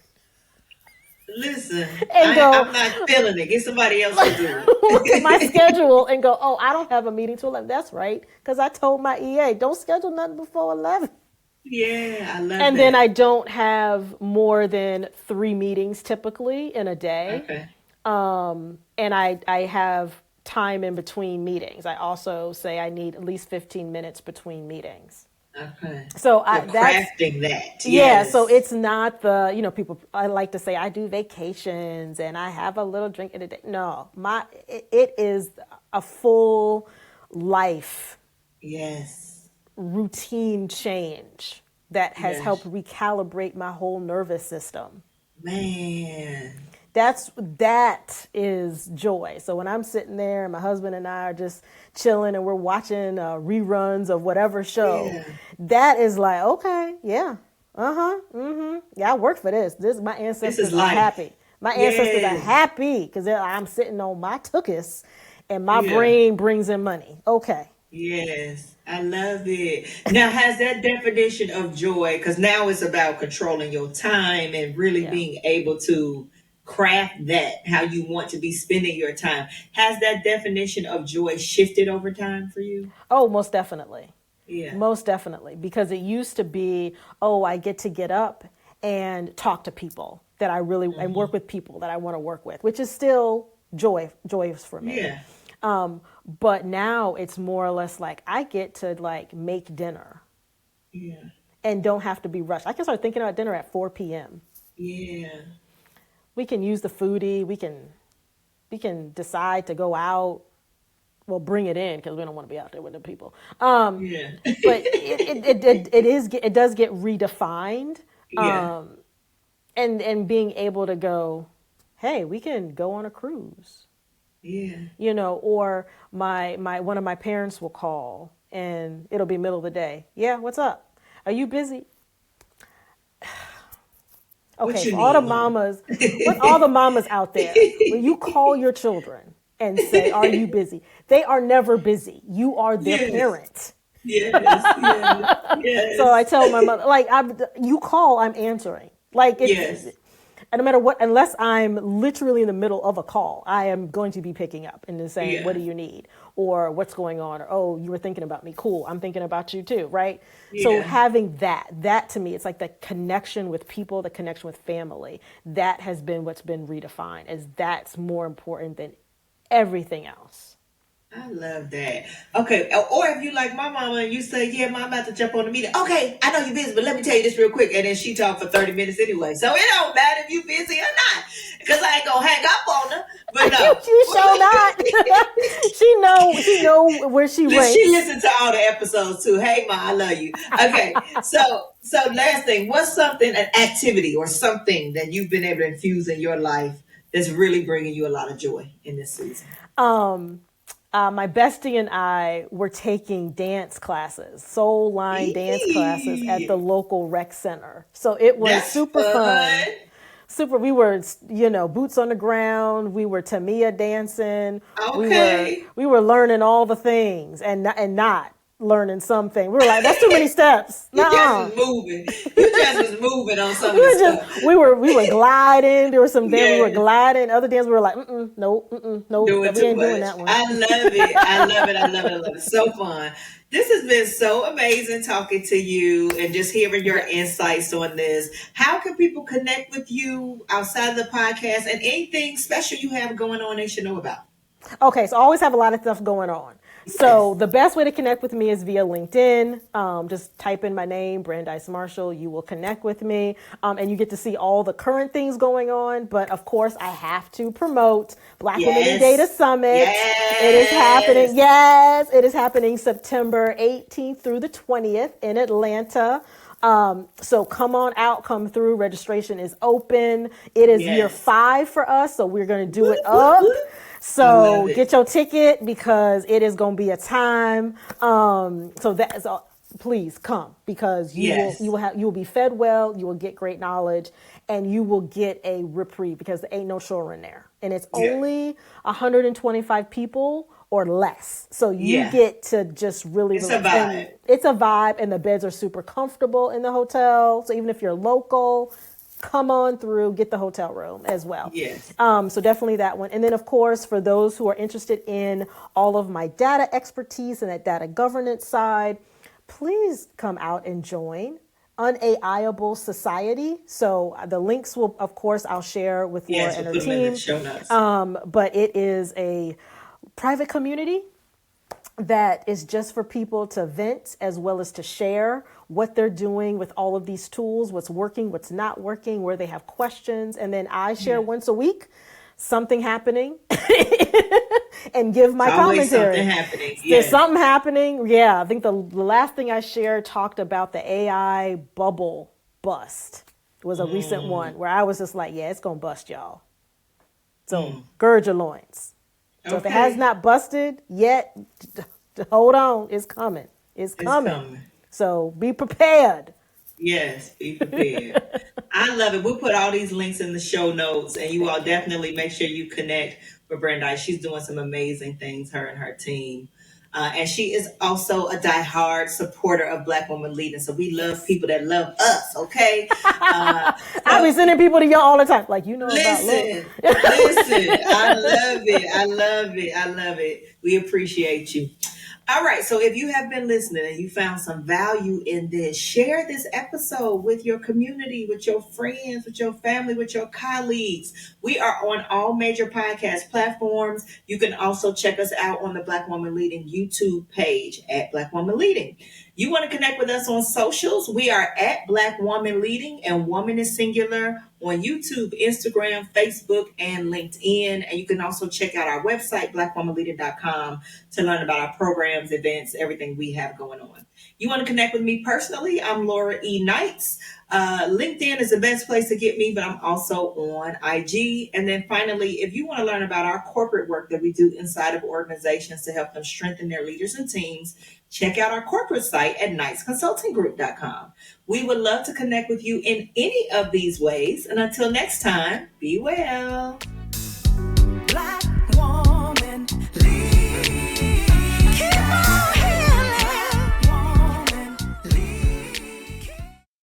Listen, And I'm go not feeling it. Get somebody else to do look at my it. schedule and go, oh, I don't have a meeting till 11. That's right, because I told my EA, don't schedule nothing before 11. Yeah, I love And that. then I don't have more than 3 meetings typically in a day. Okay. And I have time in between meetings. I also say I need at least 15 minutes between meetings. Okay. So So that's, crafting that. yeah, so Yes. it's not the, people, I like to say I do vacations and I have a little drink in a day. No, it is a full life Yes. routine change that has Yes. helped recalibrate my whole nervous system. Man. That is joy. So when I'm sitting there and my husband and I are just chilling and we're watching reruns of whatever show, Yeah. that is like, okay, yeah, yeah, I work for this. My This ancestors is are life. happy. My ancestors are Yes. happy because I'm sitting on my tuchus, and my Yeah. brain brings in money. Okay. Yes, I love it. Now, has that definition of joy, because now it's about controlling your time and really Yeah. being able to craft that how you want to be spending your time. Has that definition of joy shifted over time for you? Oh, most definitely. Yeah. Most definitely. Because it used to be, oh, I get up and talk to people that I really, and work Hmm. with people that I want to work with, which is still joyous for me. Yeah. But now it's more or less like I get to like make dinner Yeah. and don't have to be rushed. I can start thinking about dinner at 4 p.m. Yeah. We can use the foodie. We can decide to go out. Well, bring it in because we don't want to be out there with the people. Yeah. But it does get redefined, Yeah. and being able to go, hey, we can go on a cruise, Yeah. or my one of my parents will call and it'll be middle of the day. Yeah, what's up? Are you busy? What Okay, you for all the need, mama? mamas, what all the mamas out there, when you call your children and say, "Are you busy?" They are never busy. You are their Yes. parent. Yes. Yes. So I Yes. tell my mother, like, you call, I'm answering. Like Yes. and no matter what, unless I'm literally in the middle of a call, I am going to be picking up and then saying, "What Yeah. do you need?" Or "What's going on?" Or "Oh, you were thinking about me. Cool, I'm thinking about you too." Right. So Yeah. having that to me, it's like the connection with people, the connection with family. That has been what's been redefined as that's more important than everything else. I love that. Okay, or if you like my mama and you say, "Yeah, mom, I'm about to jump on the meeting." Okay, I know you're busy, but let me tell you this real quick, and then she talked for 30 minutes anyway. So it don't matter if you busy or not, because I ain't gonna hang up on her. But no, You show not. She know where she she ranks. listened to all the episodes too. Hey, ma, I love you. Okay, so last thing, what's something, an activity or something that you've been able to infuse in your life that's really bringing you a lot of joy in this season? My bestie and I were taking dance classes, soul line dance classes at the Eee, local rec center. So it was that's super fun. fun. Super. We were, boots on the ground. We were Tamiya dancing. We were Okay. we were learning all the things and not learning something. We were like, that's too many steps. You just Nuh-uh. was moving. You just was moving on some We of the were stuff. just we were gliding. There were some dance we were Yeah, gliding. Other dance we were like, nope, nope, doing we too ain't doing much. that one. I love it. I love it. I love it. I love it. So fun. This has been so amazing talking to you and just hearing your Yes. insights on this. How can people connect with you outside of the podcast and anything special you have going on they should know about? Okay, so I always have a lot of stuff going on. So Yes. the best way to connect with me is via LinkedIn. Just type in my name, Brandeis Marshall. You will connect with me, and you get to see all the current things going on. But of course, I have to promote Black Women in Data Yes. Summit. It is happening. Yes. Yes, it is happening September 18th through the 20th in Atlanta. So come on out, come through. Registration is open. It is year Yes. 5 for us, so we're going to do Whoop, it whoop, up. whoop. I love So it. get your ticket because it is going to be a time. So that is all. Please come because Yes. you will be fed well, you will get great knowledge, and you will get a reprieve because there ain't no shore in there, and it's Yeah. only 125 people or less. So you Yeah. get to just really It's a relax, and vibe. it's a vibe, and the beds are super comfortable in the hotel. So even if you're local, come on through, get the hotel room as well. Yes. So definitely that one. And then, of course, for those who are interested in all of my data expertise and that data governance side, please come out and join Unaiable Society. So the links will, of course, I'll share with Laura Yes. and We'll her put them in the team. show notes. But it is a private community that is just for people to vent as well as to share what they're doing with all of these tools, what's working, what's not working, where they have questions. And then I share Yeah. once a week something happening and give It's my always something commentary. happening. There's Yes. something happening. Yeah, I think the last thing I shared talked about the AI bubble bust. It was a recent one where I was just like, yeah, it's going to bust, y'all. So gird your loins. So if it has Okay. not busted yet, hold on, it's coming. It's It's coming. coming. So be prepared. Yes, be prepared. I love it. We'll put all these links in the show notes, and you all Thank you. definitely make sure you connect with Brandeis. She's doing some amazing things, her and her team. And she is also a diehard supporter of Black Women Leading. So we love Yes. people that love us, okay? I be So sending people to y'all all the time. Like, you know about love. listen. I love it. I love it. I love it. We appreciate you. All right. So if you have been listening and you found some value in this, share this episode with your community, with your friends, with your family, with your colleagues. We are on all major podcast platforms. You can also check us out on the Black Woman Leading YouTube page at Black Woman Leading. You want to connect with us on socials? We are at Black Woman Leading, and woman is singular, on YouTube, Instagram, Facebook, and LinkedIn. And you can also check out our website, blackwomanleading.com, to learn about our programs, events, everything we have going on. You want to connect with me personally? I'm Laura E. Knights. LinkedIn is the best place to get me, but I'm also on IG. And then finally, if you want to learn about our corporate work that we do inside of organizations to help them strengthen their leaders and teams, check out our corporate site at knightsconsultinggroup.com. We would love to connect with you in any of these ways. And until next time, be well.